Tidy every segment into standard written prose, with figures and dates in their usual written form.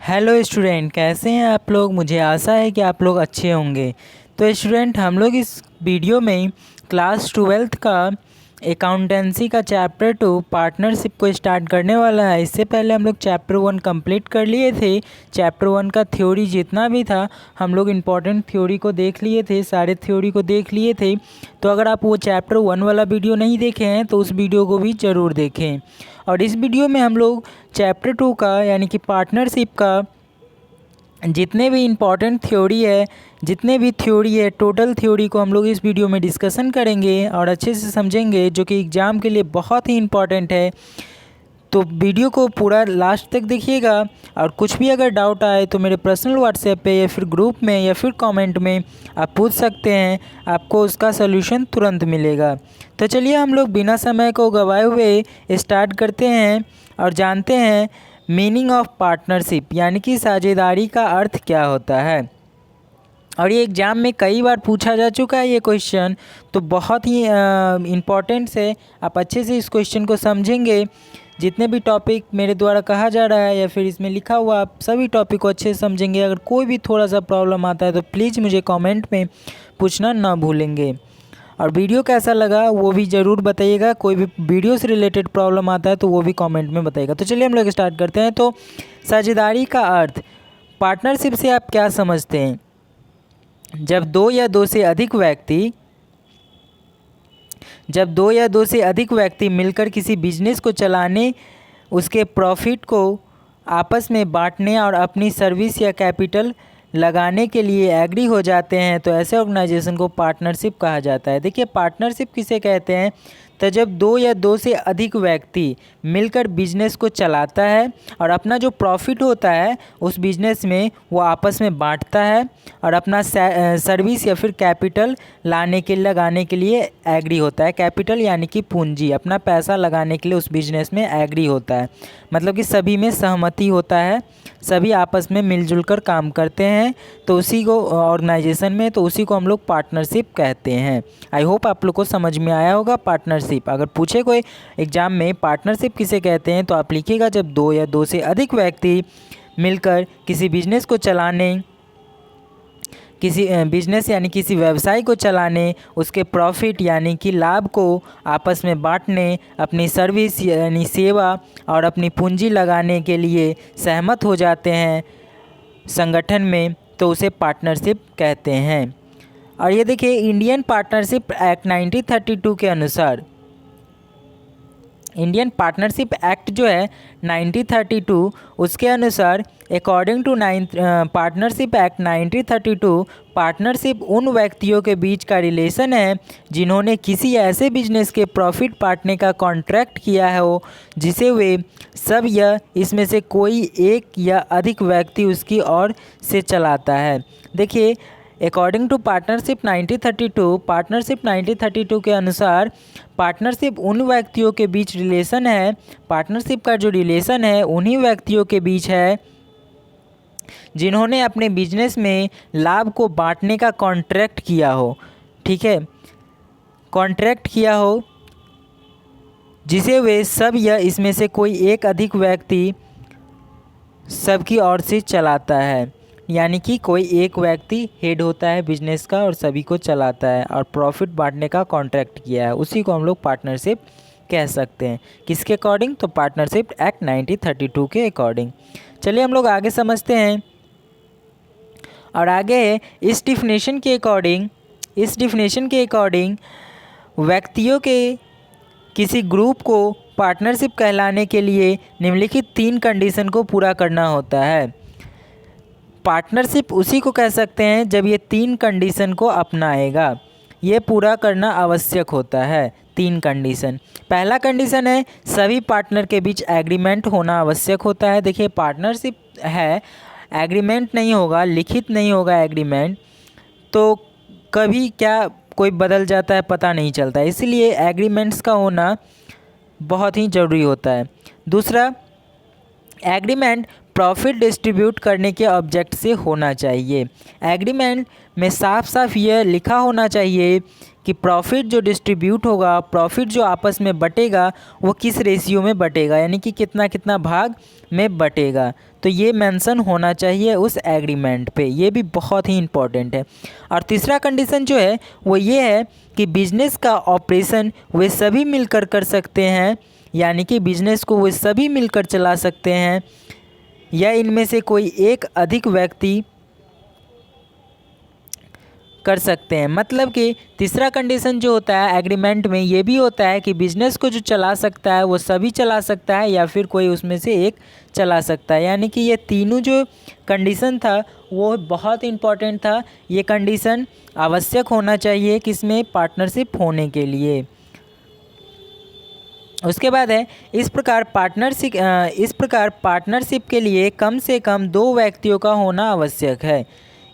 Hello student, कैसे हैं आप लोग। मुझे आशा है कि आप लोग अच्छे होंगे। तो स्टूडेंट, हम लोग इस वीडियो में क्लास 12th का अकाउंटेंसी का चैप्टर 2 पार्टनरशिप को स्टार्ट करने वाला है। इससे पहले हम लोग चैप्टर 1 कंप्लीट कर लिए थे। चैप्टर 1 का थ्योरी जितना भी था हम लोग इम्पॉर्टेंट थ्योरी को देख लिए थे, सारे थ्योरी को देख लिए थे। तो अगर आप वो चैप्टर 1 वाला वीडियो नहीं देखे हैं तो उस वीडियो को भी ज़रूर देखें। और इस वीडियो में हम लोग चैप्टर 2 का यानी कि पार्टनरशिप का जितने भी इम्पॉर्टेंट थ्योरी है टोटल थ्योरी को हम लोग इस वीडियो में डिस्कशन करेंगे और अच्छे से समझेंगे, जो कि एग्ज़ाम के लिए बहुत ही इम्पॉर्टेंट है। तो वीडियो को पूरा लास्ट तक देखिएगा। और कुछ भी अगर डाउट आए तो मेरे पर्सनल व्हाट्सएप पे या फिर ग्रुप में या फिर कमेंट में आप पूछ सकते हैं, आपको उसका सलूशन तुरंत मिलेगा। तो चलिए हम लोग बिना समय को गवाए हुए स्टार्ट करते हैं और जानते हैं मीनिंग ऑफ पार्टनरशिप यानी कि साझेदारी का अर्थ क्या होता है। और ये एग्ज़ाम में कई बार पूछा जा चुका है ये क्वेश्चन, तो बहुत ही इम्पॉर्टेंट है। आप अच्छे से इस क्वेश्चन को समझेंगे। जितने भी टॉपिक मेरे द्वारा कहा जा रहा है या फिर इसमें लिखा हुआ, आप सभी टॉपिक को अच्छे से समझेंगे। अगर कोई भी थोड़ा सा प्रॉब्लम आता है तो प्लीज़ मुझे कमेंट में पूछना ना भूलेंगे। और वीडियो कैसा लगा वो भी ज़रूर बताइएगा। कोई भी वीडियो से रिलेटेड प्रॉब्लम आता है तो वो भी कमेंट में बताइएगा। तो चलिए हम लोग स्टार्ट करते हैं। तो साझेदारी का अर्थ, पार्टनरशिप से आप क्या समझते हैं। जब दो या दो से अधिक व्यक्ति मिलकर किसी बिजनेस को चलाने, उसके प्रॉफिट को आपस में बांटने और अपनी सर्विस या कैपिटल लगाने के लिए एग्री हो जाते हैं तो ऐसे ऑर्गेनाइजेशन को पार्टनरशिप कहा जाता है। देखिए, पार्टनरशिप किसे कहते हैं, तो जब दो या दो से अधिक व्यक्ति मिलकर बिजनेस को चलाता है और अपना जो प्रॉफिट होता है उस बिजनेस में वो आपस में बांटता है और अपना सर्विस या फिर कैपिटल लगाने के लिए एग्री होता है। कैपिटल यानी कि पूंजी, अपना पैसा लगाने के लिए उस बिजनेस में एग्री होता है। मतलब कि सभी में सहमति होता है, सभी आपस में मिलजुल कर काम करते हैं, तो उसी को ऑर्गेनाइजेशन में, तो उसी को हम लोग पार्टनरशिप कहते हैं। आई होप आप लोग को समझ में आया होगा पार्टनरशिप। अगर पूछे कोई एग्जाम में पार्टनरशिप किसे कहते हैं तो आप लिखिएगा जब दो या दो से अधिक व्यक्ति मिलकर किसी बिजनेस को चलाने, किसी बिजनेस यानी किसी व्यवसाय को चलाने, उसके प्रॉफिट यानी कि लाभ को आपस में बांटने, अपनी सर्विस यानी सेवा और अपनी पूंजी लगाने के लिए सहमत हो जाते हैं संगठन में, तो उसे पार्टनरशिप कहते हैं। और ये देखिए, इंडियन पार्टनरशिप एक्ट 1932 के अनुसार, इंडियन पार्टनरशिप एक्ट जो है 1932, उसके अनुसार according to partnership act 1932, partnership उन व्यक्तियों के बीच का रिलेशन है जिन्होंने किसी ऐसे बिजनेस के प्रॉफिट बांटने का कॉन्ट्रैक्ट किया हो जिसे वे सब या इसमें से कोई एक या अधिक व्यक्ति उसकी ओर से चलाता है। देखिए, अकॉर्डिंग टू पार्टनरशिप 1932 के अनुसार पार्टनरशिप उन व्यक्तियों के बीच रिलेशन है, पार्टनरशिप का जो रिलेशन है उन्हीं व्यक्तियों के बीच है जिन्होंने अपने बिजनेस में लाभ को बांटने का कॉन्ट्रैक्ट किया हो। ठीक है, कॉन्ट्रैक्ट किया हो जिसे वे सब या इसमें से कोई एक अधिक व्यक्ति सबकी ओर से चलाता है। यानी कि कोई एक व्यक्ति हेड होता है बिजनेस का और सभी को चलाता है और प्रॉफिट बांटने का कॉन्ट्रैक्ट किया है, उसी को हम लोग पार्टनरशिप कह सकते हैं। किसके अकॉर्डिंग, तो पार्टनरशिप एक्ट 1932 के अकॉर्डिंग। चलिए हम लोग आगे समझते हैं। और आगे इस डिफिनेशन के अकॉर्डिंग व्यक्तियों के किसी ग्रुप को पार्टनरशिप कहलाने के लिए निम्नलिखित 3 कंडीशन को पूरा करना होता है। पार्टनरशिप उसी को कह सकते हैं जब ये 3 कंडीशन को अपनाएगा, ये पूरा करना आवश्यक होता है। 3 कंडीशन। पहला कंडीशन है सभी पार्टनर के बीच एग्रीमेंट होना आवश्यक होता है। देखिए, पार्टनरशिप है, एग्रीमेंट नहीं होगा, लिखित नहीं होगा एग्रीमेंट, तो कभी क्या कोई बदल जाता है पता नहीं चलता, इसलिए एग्रीमेंट्स का होना बहुत ही ज़रूरी होता है। दूसरा, एग्रीमेंट प्रॉफिट डिस्ट्रीब्यूट करने के ऑब्जेक्ट से होना चाहिए। एग्रीमेंट में साफ साफ यह लिखा होना चाहिए कि प्रॉफिट जो डिस्ट्रीब्यूट होगा, प्रॉफिट जो आपस में बटेगा वो किस रेशियो में बटेगा, यानी कि कितना कितना भाग में बटेगा। तो ये मेंशन होना चाहिए उस एग्रीमेंट पे, ये भी बहुत ही इम्पॉर्टेंट है। और तीसरा कंडीशन जो है वो ये है कि बिजनेस का ऑपरेशन वे सभी मिलकर कर सकते हैं, यानी कि बिजनेस को वे सभी मिलकर चला सकते हैं या इनमें से कोई एक अधिक व्यक्ति कर सकते हैं। मतलब कि तीसरा कंडीशन जो होता है एग्रीमेंट में ये भी होता है कि बिजनेस को जो चला सकता है वो सभी चला सकता है या फिर कोई उसमें से एक चला सकता है। यानी कि ये तीनों जो कंडीशन था वो बहुत इम्पॉर्टेंट था। ये कंडीशन आवश्यक होना चाहिए किसमें, पार्टनरशिप होने के लिए। उसके बाद है इस प्रकार पार्टनरशिप के लिए कम से कम 2 व्यक्तियों का होना आवश्यक है।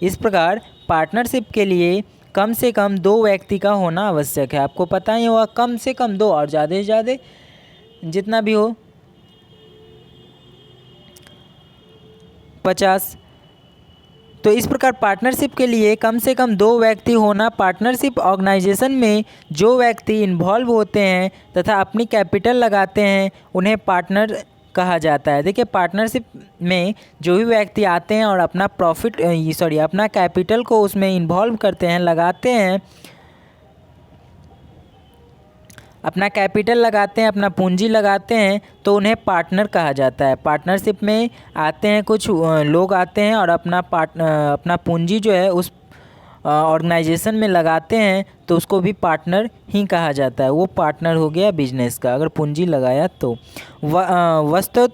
इस प्रकार पार्टनरशिप के लिए कम से कम 2 व्यक्ति का होना आवश्यक है। आपको पता ही होगा कम से कम 2 और ज़्यादा से ज़्यादा जितना भी हो 50। तो इस प्रकार पार्टनरशिप के लिए कम से कम 2 व्यक्ति होना। पार्टनरशिप ऑर्गेनाइजेशन में जो व्यक्ति इन्वॉल्व होते हैं तथा अपनी कैपिटल लगाते हैं उन्हें पार्टनर कहा जाता है। देखिए पार्टनरशिप में जो भी व्यक्ति आते हैं और अपना अपना कैपिटल को उसमें इन्वॉल्व करते हैं, लगाते हैं, अपना कैपिटल लगाते हैं, अपना पूंजी लगाते हैं, तो उन्हें पार्टनर कहा जाता है। पार्टनरशिप में आते हैं कुछ लोग आते हैं और अपना पूंजी जो है उस ऑर्गेनाइजेशन में लगाते हैं तो उसको भी पार्टनर ही कहा जाता है। वो पार्टनर हो गया बिजनेस का अगर पूंजी लगाया तो। वस्तुतः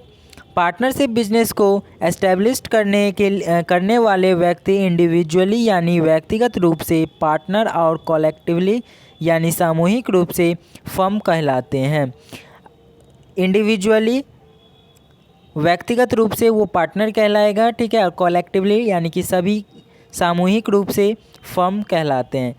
पार्टनरशिप बिजनेस को एस्टेब्लिश करने वाले व्यक्ति इंडिविजुअली यानी व्यक्तिगत रूप से पार्टनर और कलेक्टिवली यानी सामूहिक रूप से फर्म कहलाते हैं। इंडिविजुअली व्यक्तिगत रूप से वो पार्टनर कहलाएगा, ठीक है, और कलेक्टिवली यानी कि सभी सामूहिक रूप से फर्म कहलाते हैं।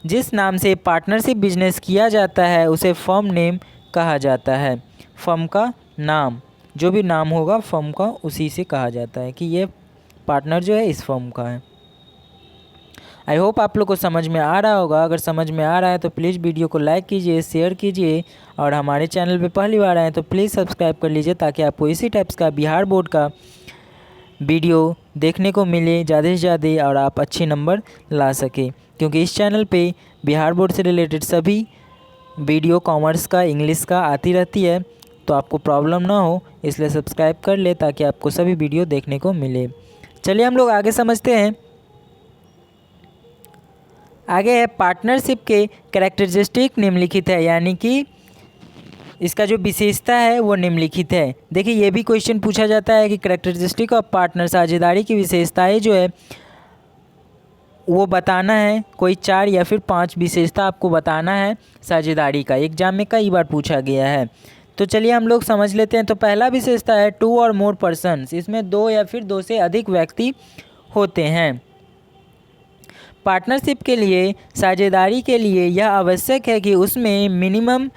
जिस नाम से पार्टनरशिप बिजनेस किया जाता है उसे फर्म नेम कहा जाता है। फर्म का नाम, जो भी नाम होगा फर्म का उसी से कहा जाता है कि ये पार्टनर जो है इस फर्म का है। आई होप आप लोग को समझ में आ रहा होगा। अगर समझ में आ रहा है तो प्लीज़ वीडियो को लाइक कीजिए, शेयर कीजिए और हमारे चैनल पे पहली बार आए तो प्लीज़ सब्सक्राइब कर लीजिए ताकि आपको इसी टाइप्स का बिहार बोर्ड का वीडियो देखने को मिले ज़्यादा से ज़्यादा और आप अच्छे नंबर ला सके, क्योंकि इस चैनल पे बिहार बोर्ड से रिलेटेड सभी वीडियो कॉमर्स का, इंग्लिश का आती रहती है, तो आपको प्रॉब्लम ना हो इसलिए सब्सक्राइब कर ले ताकि आपको सभी वीडियो देखने को मिले। चलिए हम लोग आगे समझते हैं। आगे है पार्टनरशिप के कैरेक्टरिस्टिक निम्नलिखित है, यानी कि इसका जो विशेषता है वो निम्नलिखित है। देखिए ये भी क्वेश्चन पूछा जाता है कि कैरेक्टरिस्टिक ऑफ पार्टनर, साझेदारी की विशेषताएं जो है वो बताना है। कोई 4 या फिर 5 विशेषता आपको बताना है साझेदारी का। एग्जाम में कई बार पूछा गया है, तो चलिए हम लोग समझ लेते हैं। तो पहला विशेषता है 2 और मोर पर्सन्स, इसमें 2 या फिर 2 से अधिक व्यक्ति होते हैं। पार्टनरशिप के लिए, साझेदारी के लिए यह आवश्यक है कि उसमें मिनिमम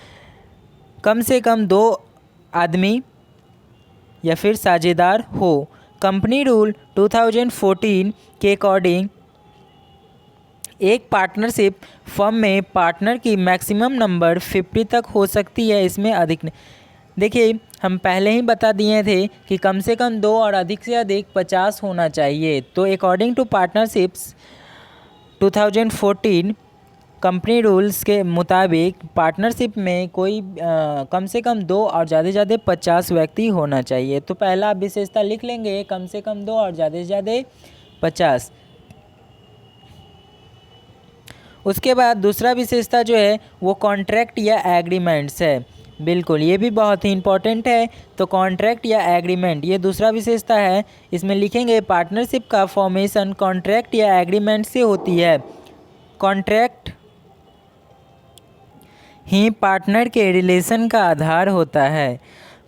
कम से कम 2 आदमी या फिर साझेदार हो। कंपनी रूल 2014 के अकॉर्डिंग एक पार्टनरशिप फर्म में पार्टनर की मैक्सिमम नंबर 50 तक हो सकती है, इसमें अधिक नहीं। देखिए हम पहले ही बता दिए थे कि कम से कम 2 और अधिक से अधिक 50 होना चाहिए। तो according to partnerships 2014 company rules के मुताबिक पार्टनरशिप में कोई कम से कम 2 और ज़्यादा से ज़्यादा 50 व्यक्ति होना चाहिए। तो पहला विशेषता लिख लेंगे, कम से कम 2 और ज़्यादा से ज़्यादा 50। उसके बाद दूसरा विशेषता जो है वो कॉन्ट्रैक्ट या एग्रीमेंट्स है। बिल्कुल, ये भी बहुत ही इंपॉर्टेंट है। तो कॉन्ट्रैक्ट या एग्रीमेंट ये दूसरा विशेषता है। इसमें लिखेंगे पार्टनरशिप का फॉर्मेशन कॉन्ट्रैक्ट या एग्रीमेंट से होती है। कॉन्ट्रैक्ट ही पार्टनर के रिलेशन का आधार होता है।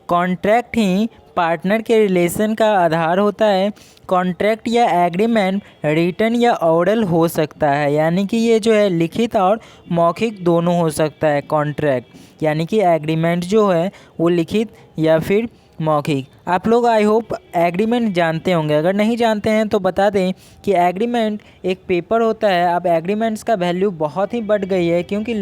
कॉन्ट्रैक्ट ही पार्टनर के रिलेशन का आधार होता है। कॉन्ट्रैक्ट या एग्रीमेंट रिटन या ओरल हो सकता है, यानी कि ये जो है लिखित और मौखिक दोनों हो सकता है। कॉन्ट्रैक्ट यानी कि एग्रीमेंट जो है वो लिखित या फिर मौखिक। आप लोग आई होप एग्रीमेंट जानते होंगे, अगर नहीं जानते हैं तो बता दें कि एग्रीमेंट एक पेपर होता है। अब एग्रीमेंट्स का वैल्यू बहुत ही बढ़ गई है, क्योंकि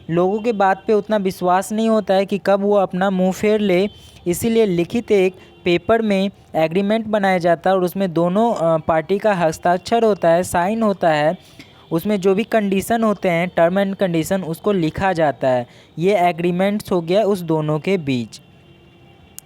लोगों के बात पे उतना विश्वास नहीं होता है कि कब वो अपना मुंह फेर ले, इसीलिए लिखित एक पेपर में एग्रीमेंट बनाया जाता है और उसमें दोनों पार्टी का हस्ताक्षर होता है, साइन होता है। उसमें जो भी कंडीशन होते हैं, टर्म एंड कंडीशन, उसको लिखा जाता है। ये एग्रीमेंट्स हो गया उस दोनों के बीच।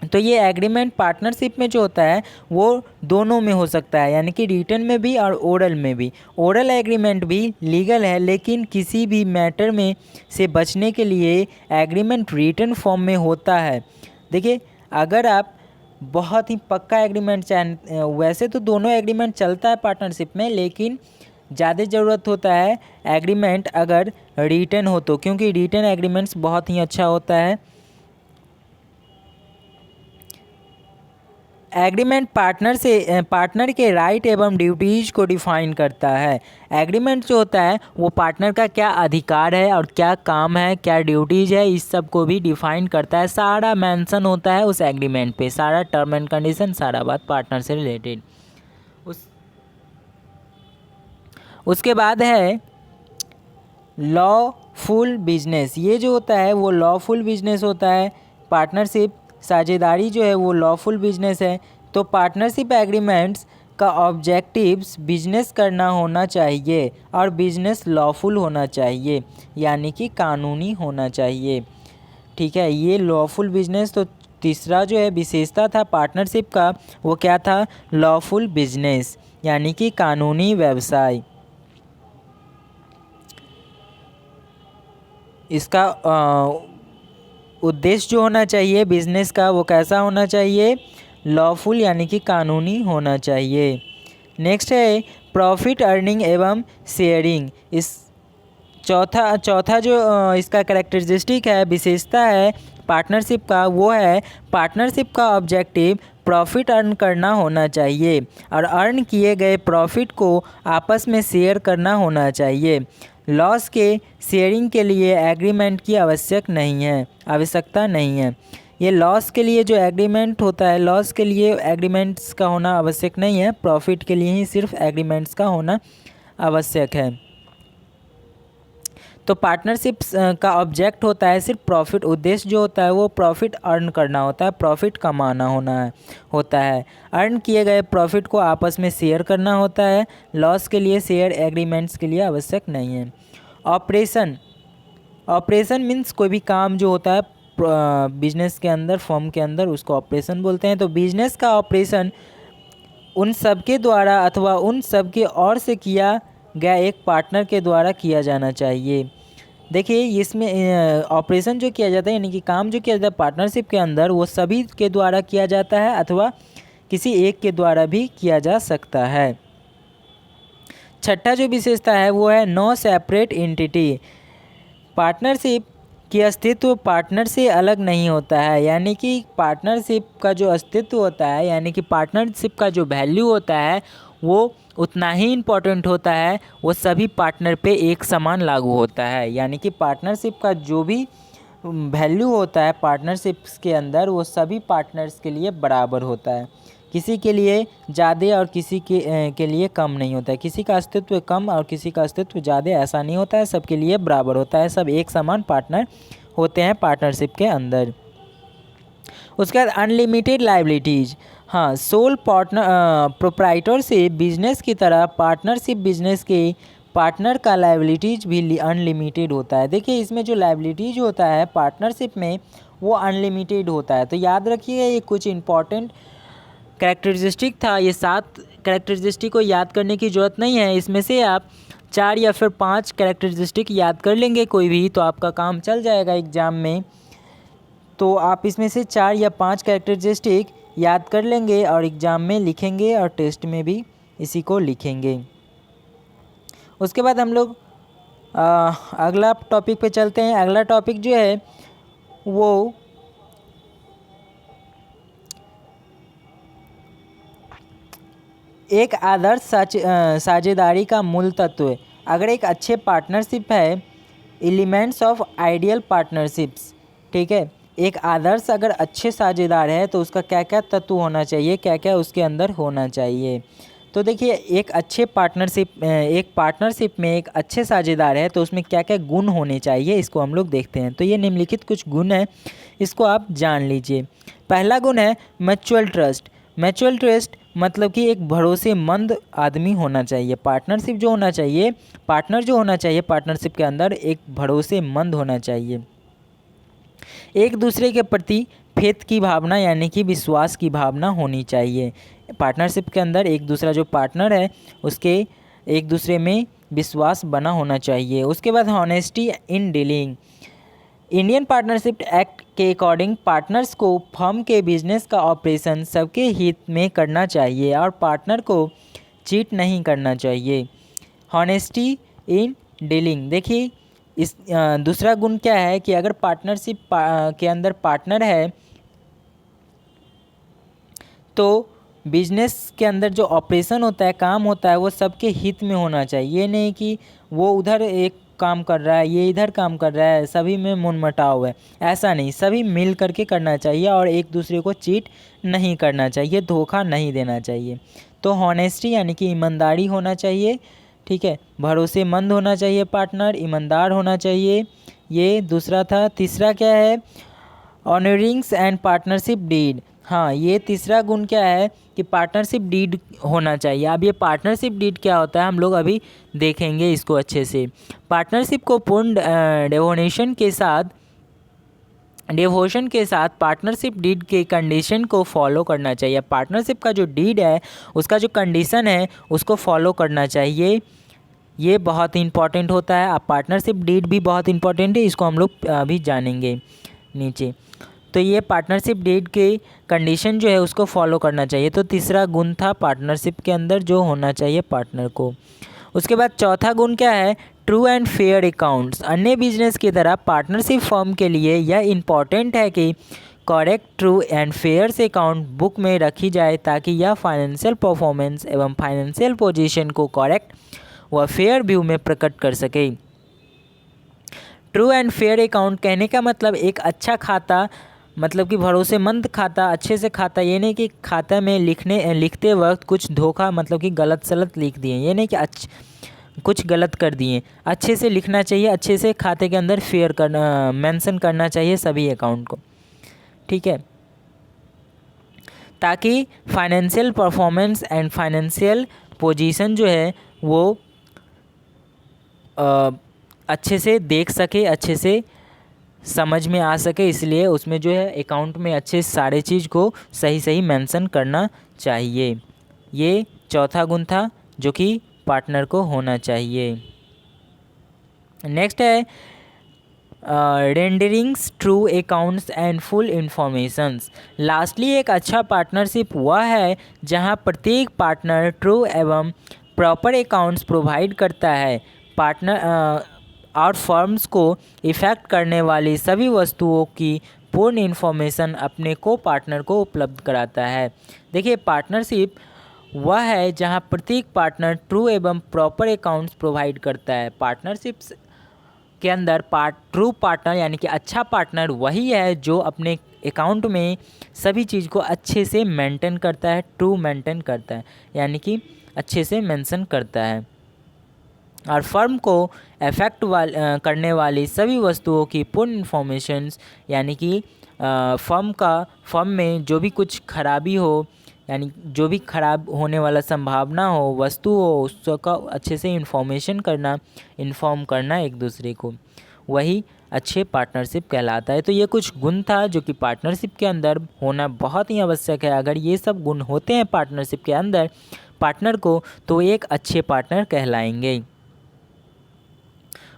तो ये एग्रीमेंट पार्टनरशिप में जो होता है वो दोनों में हो सकता है, यानी कि रिटन में भी और ओरल में भी। ओरल एग्रीमेंट भी लीगल है, लेकिन किसी भी मैटर में से बचने के लिए एग्रीमेंट रिटन फॉर्म में होता है। देखिए, अगर आप बहुत ही पक्का एग्रीमेंट वैसे तो दोनों एग्रीमेंट चलता है पार्टनरशिप में, लेकिन ज़्यादा ज़रूरत होता है एग्रीमेंट अगर रिटन हो तो, क्योंकि रिटन एग्रीमेंट्स बहुत ही अच्छा होता है। एग्रीमेंट पार्टनर के राइट एवं ड्यूटीज़ को डिफाइन करता है। एग्रीमेंट जो होता है वो पार्टनर का क्या अधिकार है और क्या काम है, क्या ड्यूटीज़ है, इस सब को भी डिफाइन करता है। सारा मेंशन होता है उस एग्रीमेंट पे, सारा टर्म एंड कंडीशन, सारा बात पार्टनर से रिलेटेड। उसके बाद है लॉफुल बिजनेस। ये जो होता है वो लॉफुल बिजनेस होता है। पार्टनरशिप साझेदारी जो है वो लॉफुल बिजनेस है। तो पार्टनरशिप एग्रीमेंट्स का ऑब्जेक्टिव्स बिजनेस करना होना चाहिए और बिजनेस लॉफुल होना चाहिए, यानी कि कानूनी होना चाहिए। ठीक है, ये लॉफुल बिजनेस। तो तीसरा जो है विशेषता था पार्टनरशिप का, वो क्या था? लॉफुल बिजनेस, यानी कि कानूनी व्यवसाय। इसका उद्देश्य जो होना चाहिए बिजनेस का वो कैसा होना चाहिए? लॉफुल, यानी कि कानूनी होना चाहिए। नेक्स्ट है प्रॉफिट अर्निंग एवं शेयरिंग। इस चौथा जो इसका कैरेक्टरिस्टिक है, विशेषता है पार्टनरशिप का, वो है पार्टनरशिप का ऑब्जेक्टिव प्रॉफिट अर्न करना होना चाहिए और अर्न किए गए प्रॉफिट को आपस में शेयर करना होना चाहिए। लॉस के शेयरिंग के लिए एग्रीमेंट की आवश्यकता नहीं है। ये लॉस के लिए जो एग्रीमेंट होता है, लॉस के लिए एग्रीमेंट्स का होना आवश्यक नहीं है, प्रॉफिट के लिए ही सिर्फ एग्रीमेंट्स का होना आवश्यक है। तो पार्टनरशिप का ऑब्जेक्ट होता है सिर्फ प्रॉफिट। उद्देश्य जो होता है वो प्रॉफिट अर्न करना होता है, प्रॉफिट कमाना होता है। अर्न किए गए प्रॉफिट को आपस में शेयर करना होता है। लॉस के लिए शेयर एग्रीमेंट्स के लिए आवश्यक नहीं है। ऑपरेशन मीन्स कोई भी काम जो होता है बिजनेस के अंदर, फर्म के अंदर, उसको ऑपरेशन बोलते हैं। तो बिजनेस का ऑपरेशन उन सब के द्वारा अथवा उन सब के और से किया गया एक पार्टनर के द्वारा किया जाना चाहिए। देखिए, इसमें ऑपरेशन जो किया जाता है, यानी कि काम जो किया जाता है पार्टनरशिप के अंदर, वो सभी के द्वारा किया जाता है अथवा किसी एक के द्वारा भी किया जा सकता है। छठा जो विशेषता है वो है नो सेपरेट एंटिटी। पार्टनरशिप की अस्तित्व पार्टनर से अलग नहीं होता है, यानी कि पार्टनरशिप का जो अस्तित्व होता है, यानी कि पार्टनरशिप का जो वैल्यू होता है वो उतना ही इम्पोर्टेंट होता है, वो सभी पार्टनर पे एक समान लागू होता है। यानी कि पार्टनरशिप का जो भी वैल्यू होता है पार्टनरशिप्स के अंदर, वो सभी पार्टनर्स के लिए बराबर होता है। किसी के लिए ज़्यादा और किसी के लिए कम नहीं होता है। किसी का अस्तित्व कम और किसी का अस्तित्व ज़्यादा, ऐसा नहीं होता है, सबके लिए बराबर होता है। सब एक समान पार्टनर होते हैं पार्टनरशिप के अंदर। उसके बाद अनलिमिटेड लायबिलिटीज़। हाँ, सोल प्रोप्राइटर से बिजनेस की तरह पार्टनरशिप बिजनेस के पार्टनर का लायबिलिटीज़ भी अनलिमिटेड होता है। देखिए, इसमें जो लायबिलिटीज़ होता है पार्टनरशिप में वो अनलिमिटेड होता है। तो याद रखिए, ये कुछ इंपॉर्टेंट कैरेक्टरिस्टिक था। ये 7 कैरेक्टरिस्टिक को याद करने की ज़रूरत नहीं है, इसमें से आप 4 या फिर 5 कैरेक्टरिस्टिक याद कर लेंगे कोई भी, तो आपका काम चल जाएगा एग्ज़ाम में। तो आप इसमें से 4 या 5 कैरेक्टरिस्टिक याद कर लेंगे और एग्ज़ाम में लिखेंगे और टेस्ट में भी इसी को लिखेंगे। उसके बाद हम लोग अगला टॉपिक पे चलते हैं। अगला टॉपिक जो है वो एक आदर्श साझेदारी का मूल तत्व है। अगर एक अच्छे पार्टनरशिप है, एलिमेंट्स ऑफ आइडियल पार्टनरशिप्स, ठीक है, एक आदर्श अगर अच्छे साझेदार है तो उसका क्या क्या तत्व होना चाहिए, क्या क्या उसके अंदर होना चाहिए। तो देखिए एक पार्टनरशिप में एक अच्छे साझेदार है तो उसमें क्या क्या गुण होने चाहिए, इसको हम लोग देखते हैं। तो ये निम्नलिखित कुछ गुण हैं, इसको आप जान लीजिए। पहला गुण है म्यूचुअल ट्रस्ट। म्यूचुअल ट्रस्ट मतलब कि एक भरोसेमंद आदमी होना चाहिए। पार्टनरशिप जो होना चाहिए, पार्टनर जो होना चाहिए पार्टनरशिप के अंदर एक भरोसेमंद होना चाहिए। एक दूसरे के प्रति फेथ की भावना यानी कि विश्वास की भावना होनी चाहिए। पार्टनरशिप के अंदर एक दूसरा जो पार्टनर है उसके एक दूसरे में विश्वास बना होना चाहिए। उसके बाद honesty in dealing. Indian partnership act के अकॉर्डिंग पार्टनर्स को फर्म के बिजनेस का ऑपरेशन सबके हित में करना चाहिए और पार्टनर को चीट नहीं करना चाहिए। हॉनेस्टी इन डीलिंग, देखिए इस दूसरा गुण क्या है कि अगर पार्टनरशिप के अंदर पार्टनर है तो बिजनेस के अंदर जो ऑपरेशन होता है, काम होता है, वो सबके हित में होना चाहिए। ये नहीं कि वो उधर एक काम कर रहा है, ये इधर काम कर रहा है, सभी में मनमुटाव है, ऐसा नहीं। सभी मिल करके करना चाहिए और एक दूसरे को चीट नहीं करना चाहिए, धोखा नहीं देना चाहिए। तो हॉनेस्टी यानी कि ईमानदारी होना चाहिए, ठीक है, भरोसेमंद होना चाहिए पार्टनर, ईमानदार होना चाहिए। ये दूसरा था। तीसरा क्या है, ऑनरिंग्स एंड पार्टनरशिप डीड। हाँ, ये तीसरा गुण क्या है कि पार्टनरशिप डीड होना चाहिए। अब ये पार्टनरशिप डीड क्या होता है हम लोग अभी देखेंगे इसको अच्छे से। पार्टनरशिप को पूर्ण डेवोशन के साथ पार्टनरशिप डीड के कंडीशन को फॉलो करना चाहिए। पार्टनरशिप का जो डीड है उसका जो कंडीशन है उसको फॉलो करना चाहिए। ये बहुत इंपॉर्टेंट होता है। अब पार्टनरशिप डीड भी बहुत इंपॉर्टेंट है, इसको हम लोग अभी जानेंगे नीचे। तो ये पार्टनरशिप डीड के कंडीशन जो है उसको फॉलो करना चाहिए। तो तीसरा गुण था पार्टनरशिप के अंदर जो होना चाहिए पार्टनर को। उसके बाद चौथा गुण क्या है, ट्रू एंड फेयर अकाउंट्स। अन्य बिजनेस की तरह पार्टनरशिप फर्म के लिए यह इम्पॉर्टेंट है कि करेक्ट, ट्रू एंड फेयर से अकाउंट बुक में रखी जाए ताकि यह फाइनेंशियल परफॉर्मेंस एवं फाइनेंशियल पोजीशन को करेक्ट व फेयर व्यू में प्रकट कर सके। ट्रू एंड फेयर अकाउंट कहने का मतलब एक अच्छा खाता, मतलब कि भरोसेमंद खाता, अच्छे से खाता। ये नहीं कि खाता में लिखते वक्त कुछ धोखा, मतलब कि गलत सलत लिख दिए, ये नहीं कि कुछ गलत कर दिए। अच्छे से लिखना चाहिए, अच्छे से खाते के अंदर फेयर करना, मेंशन करना चाहिए सभी अकाउंट को, ठीक है, ताकि financial performance and financial position जो है वो अच्छे से देख सके, अच्छे से समझ में आ सके। इसलिए उसमें जो है अकाउंट में अच्छे सारे चीज़ को सही सही मेंशन करना चाहिए। ये चौथा गुण था जो कि पार्टनर को होना चाहिए। नेक्स्ट है renderings true accounts and full informations. Lastly एक अच्छा पार्टनरशिप वह है जहां प्रत्येक पार्टनर ट्रू एवं प्रॉपर अकाउंट्स प्रोवाइड करता है। पार्टनर और फर्म्स को इफ़ेक्ट करने वाली सभी वस्तुओं की पूर्ण इन्फॉर्मेशन अपने को पार्टनर को उपलब्ध कराता है। देखिए पार्टनरशिप वह है जहां प्रत्येक पार्टनर ट्रू एवं प्रॉपर अकाउंट्स प्रोवाइड करता है। पार्टनरशिप्स के अंदर ट्रू पार्टनर यानी कि अच्छा पार्टनर वही है जो अपने अकाउंट में सभी चीज़ को अच्छे से मेंटेन करता है, ट्रू मेंटेन करता है, यानी कि अच्छे से मेंशन करता है और फर्म को अफेक्ट करने वाली सभी वस्तुओं की पूर्ण इन्फॉर्मेशंस, यानी कि फर्म में जो भी कुछ खराबी हो, यानी जो भी खराब होने वाला संभावना हो, वस्तु हो, उसका अच्छे से इन्फॉर्म करना एक दूसरे को, वही अच्छे पार्टनरशिप कहलाता है। तो ये कुछ गुण था जो कि पार्टनरशिप के अंदर होना बहुत ही आवश्यक है। अगर ये सब गुण होते हैं पार्टनरशिप के अंदर पार्टनर को, तो एक अच्छे पार्टनर कहलाएंगे।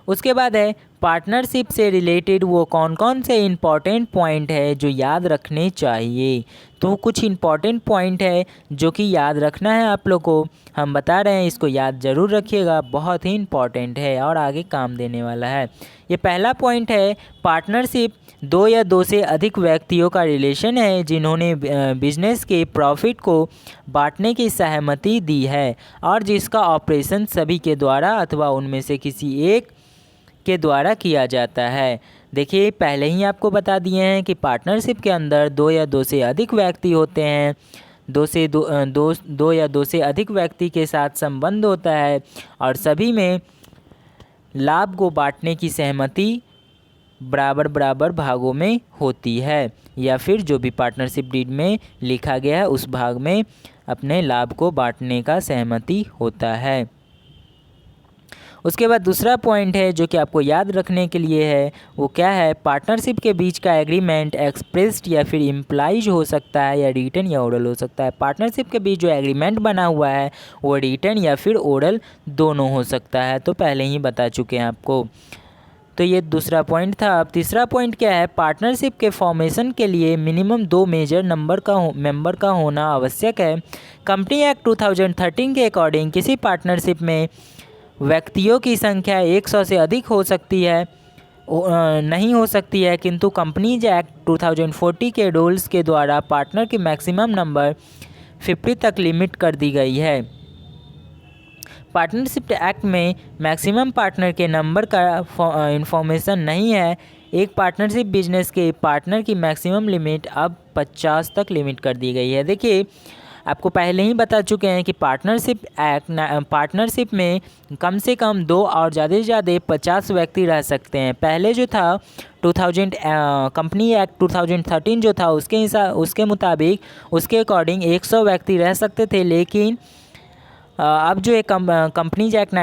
उसके बाद है पार्टनरशिप से रिलेटेड वो कौन कौन से इम्पॉर्टेंट पॉइंट है जो याद रखने चाहिए। तो कुछ इम्पॉर्टेंट पॉइंट है जो कि याद रखना है आप लोग को, हम बता रहे हैं, इसको याद ज़रूर रखिएगा, बहुत ही इम्पॉर्टेंट है और आगे काम देने वाला है। ये पहला पॉइंट है, पार्टनरशिप दो या दो से अधिक व्यक्तियों का रिलेशन है जिन्होंने बिजनेस के प्रॉफिट को बांटने की सहमति दी है और जिसका ऑपरेशन सभी के द्वारा अथवा उनमें से किसी एक के द्वारा किया जाता है। देखिए पहले ही आपको बता दिए हैं कि पार्टनरशिप के अंदर दो या दो से अधिक व्यक्ति होते हैं, दो या दो से अधिक व्यक्ति के साथ संबंध होता है और सभी में लाभ को बांटने की सहमति बराबर बराबर भागों में होती है, या फिर जो भी पार्टनरशिप डीड में लिखा गया है उस भाग में अपने लाभ को बांटने का सहमति होता है। उसके बाद दूसरा पॉइंट है जो कि आपको याद रखने के लिए है, वो क्या है, पार्टनरशिप के बीच का एग्रीमेंट एक्सप्रेस्ड या फिर इम्प्लाइज हो सकता है या रिटन या ओरल हो सकता है। पार्टनरशिप के बीच जो एग्रीमेंट बना हुआ है वो रिटन या फिर ओरल दोनों हो सकता है, तो पहले ही बता चुके हैं आपको। तो ये दूसरा पॉइंट था। अब तीसरा पॉइंट क्या है, पार्टनरशिप के फॉर्मेशन के लिए मिनिमम 2 मेजर मेंबर का होना आवश्यक है। कंपनी एक्ट 2013 के अकॉर्डिंग किसी पार्टनरशिप में व्यक्तियों की संख्या 100 से अधिक हो सकती है नहीं हो सकती है, किंतु कंपनीज एक्ट 2040 के रूल्स के द्वारा पार्टनर की मैक्सिमम नंबर 50 तक लिमिट कर दी गई है। पार्टनरशिप एक्ट में मैक्सिमम पार्टनर के नंबर का इंफॉर्मेशन नहीं है। एक पार्टनरशिप बिजनेस के पार्टनर की मैक्सिमम लिमिट अब 50 तक लिमिट कर दी गई है। देखिए आपको पहले ही बता चुके हैं कि पार्टनरशिप में कम से कम 2 और ज़्यादा से ज़्यादा 50 व्यक्ति रह सकते हैं। पहले जो था कंपनी एक्ट 2013 जो था उसके मुताबिक उसके अकॉर्डिंग 100 व्यक्ति रह सकते थे, लेकिन अब जो एक कंपनीज एक्ट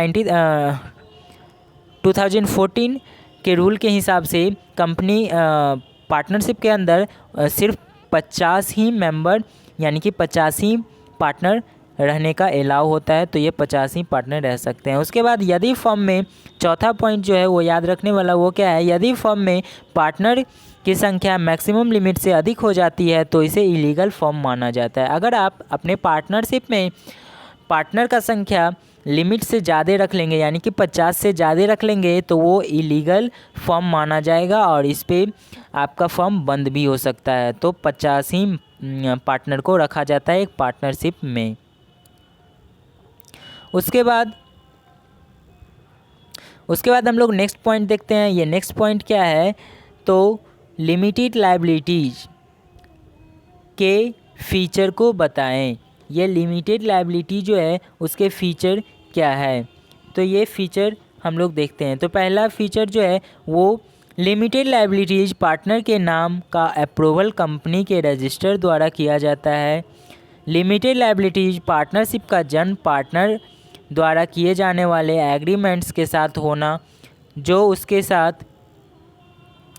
2014 के रूल के हिसाब से कंपनी पार्टनरशिप के अंदर सिर्फ 50 ही मेंबर यानी कि 50 ही पार्टनर रहने का अलाउ होता है, तो ये 50 ही पार्टनर रह सकते हैं। उसके बाद यदि फर्म में चौथा पॉइंट जो है वो याद रखने वाला वो क्या है, यदि फर्म में पार्टनर की संख्या मैक्सिमम लिमिट से अधिक हो जाती है तो इसे इलीगल फर्म माना जाता है। अगर आप अपने पार्टनरशिप में पार्टनर का संख्या लिमिट से ज़्यादा रख लेंगे यानी कि 50 से ज़्यादा रख लेंगे तो वो इलीगल फर्म माना जाएगा और इस पे आपका फर्म बंद भी हो सकता है। तो 50 ही पार्टनर को रखा जाता है एक पार्टनरशिप में। उसके बाद हम लोग नेक्स्ट पॉइंट देखते हैं। ये नेक्स्ट पॉइंट क्या है, तो लिमिटेड लायबिलिटीज के फीचर को बताएं। ये लिमिटेड लायबिलिटी जो है उसके फीचर क्या है, तो ये फीचर हम लोग देखते हैं। तो पहला फीचर जो है वो लिमिटेड लायबिलिटीज पार्टनर के नाम का अप्रूवल कंपनी के रजिस्टर द्वारा किया जाता है। लिमिटेड लायबिलिटीज पार्टनरशिप का जन्म पार्टनर द्वारा किए जाने वाले एग्रीमेंट्स के साथ होना, जो उसके साथ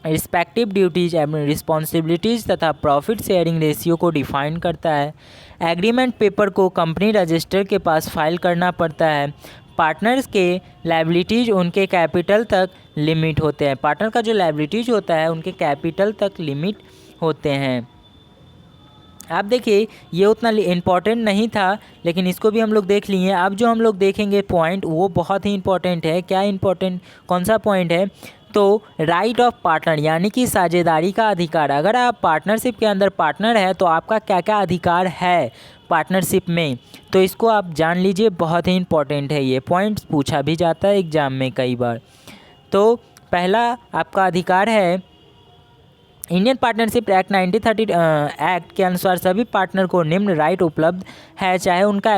रिस्पेक्टिव ड्यूटीज एंड रिस्पॉन्सिबिलिटीज़ तथा प्रॉफिट शेयरिंग रेशियो को डिफाइन करता है। एग्रीमेंट पेपर को कंपनी रजिस्टर के पास फाइल करना पड़ता है। पार्टनर्स के लायबिलिटीज़ उनके कैपिटल तक लिमिट होते हैं। पार्टनर का जो लायबिलिटीज़ होता है उनके कैपिटल तक लिमिट होते हैं। आप देखिए ये उतना इम्पॉर्टेंट नहीं था लेकिन इसको भी हम लोग देख लिए। अब जो हम लोग देखेंगे पॉइंट वो बहुत ही इम्पॉर्टेंट है। क्या इम्पॉर्टेंट, कौन सा पॉइंट है, तो राइट ऑफ पार्टनर यानी कि साझेदारी का अधिकार। अगर आप पार्टनरशिप के अंदर पार्टनर है तो आपका क्या क्या अधिकार है पार्टनरशिप में, तो इसको आप जान लीजिए, बहुत ही इम्पॉर्टेंट है। ये पॉइंट पूछा भी जाता है एग्जाम में कई बार। तो पहला आपका अधिकार है, इंडियन पार्टनरशिप एक्ट 1930 एक्ट के अनुसार सभी पार्टनर को निम्न राइट उपलब्ध है, चाहे उनका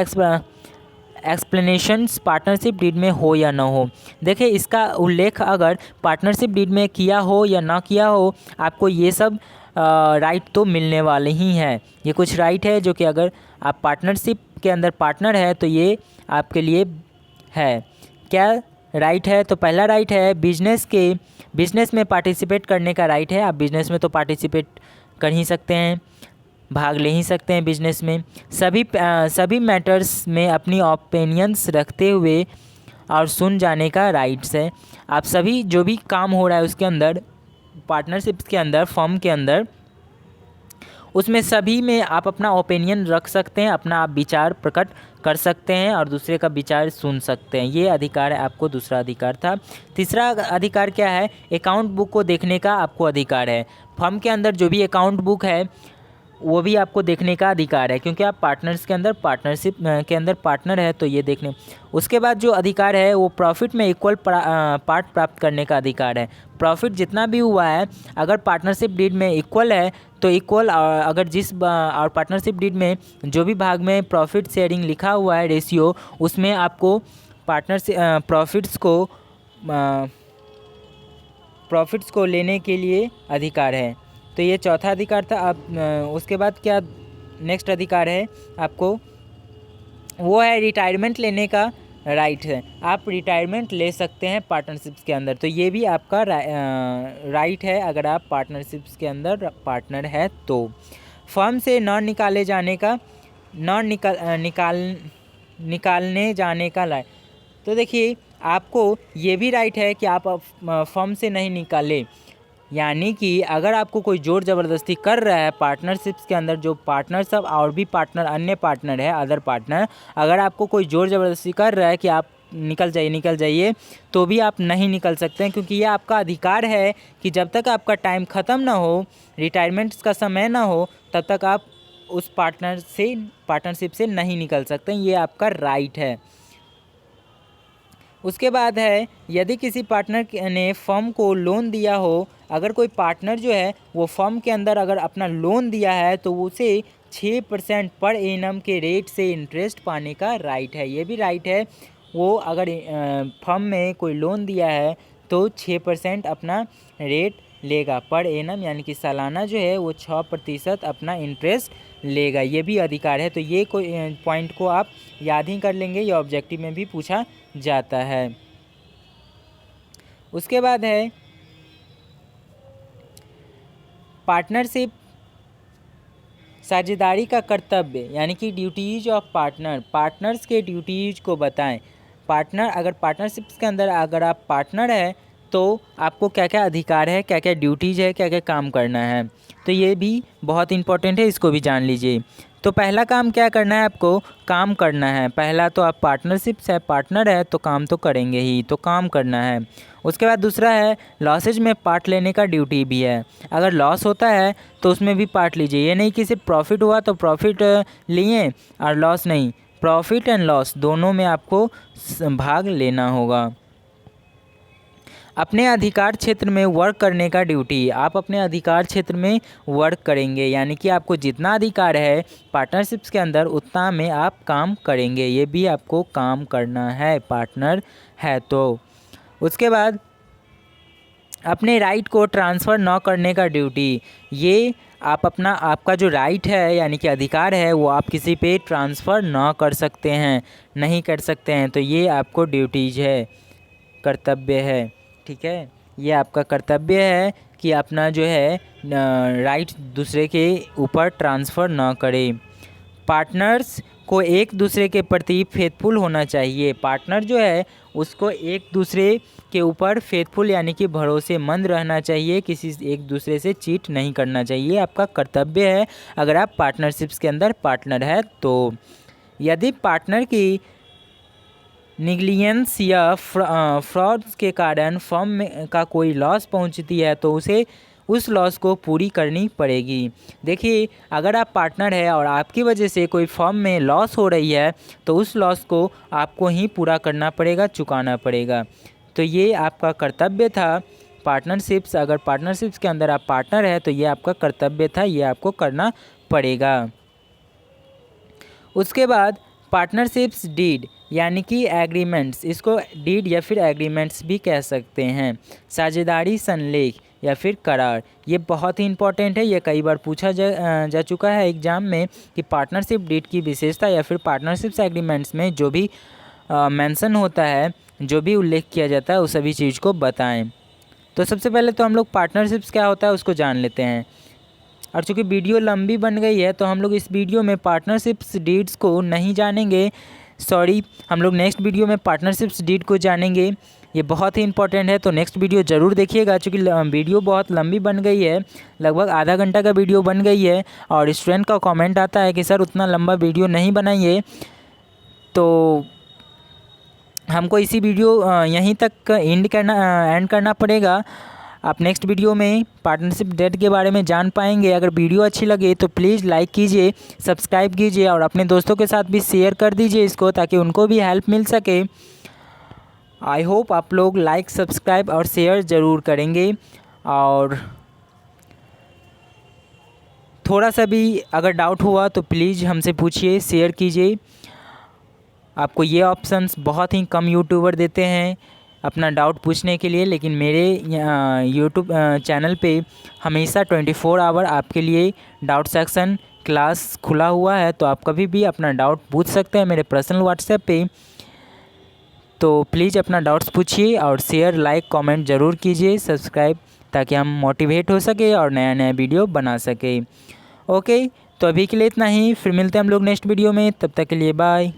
एक्सप्लेनेशंस पार्टनरशिप डीड में हो या ना हो। देखिए इसका उल्लेख अगर पार्टनरशिप डीड में किया हो या ना किया हो, आपको ये सब राइट तो मिलने वाले ही हैं। ये कुछ राइट है जो कि अगर आप पार्टनरशिप के अंदर पार्टनर है तो ये आपके लिए है। क्या राइट है, तो पहला राइट है बिजनेस में पार्टिसिपेट करने का राइट है। आप बिजनेस में तो पार्टिसिपेट कर ही सकते हैं, भाग ले ही सकते हैं बिजनेस में। सभी मैटर्स में अपनी ओपिनियंस रखते हुए और सुन जाने का राइट्स है। आप सभी जो भी काम हो रहा है उसके अंदर, पार्टनरशिप के अंदर, फर्म के अंदर, उसमें सभी में आप अपना ओपिनियन रख सकते हैं, अपना आप विचार प्रकट कर सकते हैं और दूसरे का विचार सुन सकते हैं। ये अधिकार है आपको, दूसरा अधिकार था। तीसरा अधिकार क्या है, अकाउंट बुक को देखने का आपको अधिकार है। फर्म के अंदर जो भी अकाउंट बुक है वो भी आपको देखने का अधिकार है, क्योंकि आप पार्टनर्स के अंदर पार्टनरशिप के अंदर पार्टनर है, तो ये देखने। उसके बाद जो अधिकार है वो प्रॉफिट में इक्वल पार्ट प्राप्त करने का अधिकार है। प्रॉफिट जितना भी हुआ है अगर पार्टनरशिप डीड में इक्वल है तो इक्वल, अगर और पार्टनरशिप डीड में जो भी भाग में प्रॉफिट शेयरिंग लिखा हुआ है रेशियो, उसमें आपको प्रॉफिट्स को लेने के लिए अधिकार है। तो ये चौथा अधिकार था। अब उसके बाद क्या नेक्स्ट अधिकार है आपको, वो है रिटायरमेंट लेने का राइट है। आप रिटायरमेंट ले सकते हैं पार्टनरशिप्स के अंदर, तो ये भी आपका राइट है अगर आप पार्टनरशिप्स के अंदर पार्टनर है तो। फर्म से निकालने जाने का राइट। तो देखिए आपको ये भी राइट है कि आप फर्म से नहीं निकालें, यानी कि अगर आपको कोई ज़ोर ज़बरदस्ती कर रहा है पार्टनरशिप्स के अंदर, जो पार्टनर सब और भी पार्टनर अन्य पार्टनर है अदर पार्टनर, अगर आपको कोई ज़ोर ज़बरदस्ती कर रहा है कि आप निकल जाइए, तो भी आप नहीं निकल सकते हैं, क्योंकि ये आपका अधिकार है कि जब तक आपका टाइम ख़त्म ना हो, रिटायरमेंट का समय ना हो, तब तक आप उस पार्टनरशिप से नहीं निकल सकते। ये आपका राइट है। उसके बाद है, यदि किसी पार्टनर ने फर्म को लोन दिया हो, अगर कोई पार्टनर जो है वो फर्म के अंदर अगर अपना लोन दिया है तो उसे 6% पर एनम के रेट से इंटरेस्ट पाने का राइट है। ये भी राइट है। वो अगर फर्म में कोई लोन दिया है तो 6% अपना रेट लेगा पर एनम, यानी कि सालाना जो है वो 6% अपना इंटरेस्ट लेगा। ये भी अधिकार है। तो ये कोई पॉइंट को आप याद ही कर लेंगे, ये ऑब्जेक्टिव में भी पूछा जाता है। उसके बाद है पार्टनरशिप साझेदारी का कर्तव्य, यानी कि ड्यूटीज ऑफ पार्टनर्स के ड्यूटीज को बताएं। अगर पार्टनरशिप्स के अंदर अगर आप पार्टनर हैं तो आपको क्या क्या अधिकार है, क्या क्या ड्यूटीज है, क्या क्या काम करना है, तो ये भी बहुत इंपॉर्टेंट है, इसको भी जान लीजिए। तो पहला काम क्या करना है, आपको काम करना है। पहला तो आप पार्टनरशिप से पार्टनर है तो काम तो करेंगे ही, तो काम करना है। उसके बाद दूसरा है लॉसेज में पार्ट लेने का ड्यूटी भी है। अगर लॉस होता है तो उसमें भी पार्ट लीजिए। ये नहीं कि सिर्फ प्रॉफिट हुआ तो प्रॉफिट लिए और लॉस नहीं, प्रॉफिट एंड लॉस दोनों में आपको भाग लेना होगा। अपने अधिकार क्षेत्र में वर्क करने का ड्यूटी, आप अपने अधिकार क्षेत्र में वर्क करेंगे, यानी कि आपको जितना अधिकार है पार्टनरशिप्स के अंदर उतना में आप काम करेंगे। ये भी आपको काम करना है, पार्टनर है तो। उसके बाद अपने राइट को ट्रांसफ़र न करने का ड्यूटी, ये आपका जो राइट है यानी कि अधिकार है वो आप किसी पे ट्रांसफ़र न कर सकते हैं, नहीं कर सकते हैं, तो ये आपको ड्यूटीज है, कर्तव्य है। ठीक है, ये आपका कर्तव्य है कि अपना जो है राइट दूसरे के ऊपर ट्रांसफ़र ना करें। पार्टनर्स को एक दूसरे के प्रति फेथफुल होना चाहिए। पार्टनर जो है उसको एक दूसरे के ऊपर फेथफुल यानी कि भरोसेमंद रहना चाहिए, किसी एक दूसरे से चीट नहीं करना चाहिए, आपका कर्तव्य है अगर आप पार्टनरशिप्स के अंदर पार्टनर है तो। यदि पार्टनर की निग्लिजेंस या फ्रॉड्स के कारण फर्म में का कोई लॉस पहुंचती है तो उसे उस लॉस को पूरी करनी पड़ेगी। देखिए अगर आप पार्टनर है और आपकी वजह से कोई फर्म में लॉस हो रही है तो उस लॉस को आपको ही पूरा करना पड़ेगा, चुकाना पड़ेगा। तो ये आपका कर्तव्य था। पार्टनरशिप्स, अगर पार्टनरशिप्स के अंदर आप पार्टनर है तो ये आपका कर्तव्य था, ये आपको करना पड़ेगा। उसके बाद पार्टनरशिप्स डीड यानी कि एग्रीमेंट्स, इसको डीड या फिर एग्रीमेंट्स भी कह सकते हैं। साझेदारी संलेख या फिर करार, ये बहुत ही इंपॉर्टेंट है, ये कई बार पूछा जा चुका है एग्जाम में कि पार्टनरशिप डीड की विशेषता या फिर पार्टनरशिप्स एग्रीमेंट्स में जो भी मेंशन होता है, जो भी उल्लेख किया जाता है, उस सभी चीज़ को बताएं। तो सबसे पहले तो हम लोग पार्टनरशिप्स क्या होता है उसको जान लेते हैं। और चूँकि वीडियो लंबी बन गई है तो हम लोग इस वीडियो में पार्टनरशिप्स डीड्स को नहीं जानेंगे, सॉरी, हम लोग नेक्स्ट वीडियो में पार्टनरशिप्स डीड को जानेंगे। ये बहुत ही इंपॉर्टेंट है, तो नेक्स्ट वीडियो ज़रूर देखिएगा। चूँकि वीडियो बहुत लंबी बन गई है, लगभग आधा घंटा का वीडियो बन गई है, और स्टूडेंट का कमेंट आता है कि सर उतना लंबा वीडियो नहीं बनाइए, तो हमको इसी वीडियो यहीं तक एंड करना पड़ेगा। आप नेक्स्ट वीडियो में पार्टनरशिप डेट के बारे में जान पाएंगे। अगर वीडियो अच्छी लगे तो प्लीज़ लाइक कीजिए, सब्सक्राइब कीजिए और अपने दोस्तों के साथ भी शेयर कर दीजिए इसको, ताकि उनको भी हेल्प मिल सके। आई होप आप लोग लाइक, सब्सक्राइब और शेयर ज़रूर करेंगे। और थोड़ा सा भी अगर डाउट हुआ तो प्लीज़ हमसे पूछिए, शेयर कीजिए। आपको ये ऑप्शंस बहुत ही कम यूट्यूबर देते हैं अपना डाउट पूछने के लिए, लेकिन मेरे यूट्यूब चैनल पे हमेशा 24 आवर आपके लिए डाउट सेक्शन क्लास खुला हुआ है। तो आप कभी भी अपना डाउट पूछ सकते हैं मेरे पर्सनल व्हाट्सएप पे। तो प्लीज़ अपना डाउट्स पूछिए और शेयर, लाइक, कमेंट ज़रूर कीजिए, सब्सक्राइब, ताकि हम मोटिवेट हो सके और नया नया वीडियो बना सके। ओके, तो अभी के लिए इतना ही, फिर मिलते हैं हम लोग नेक्स्ट वीडियो में। तब तक के लिए बाय।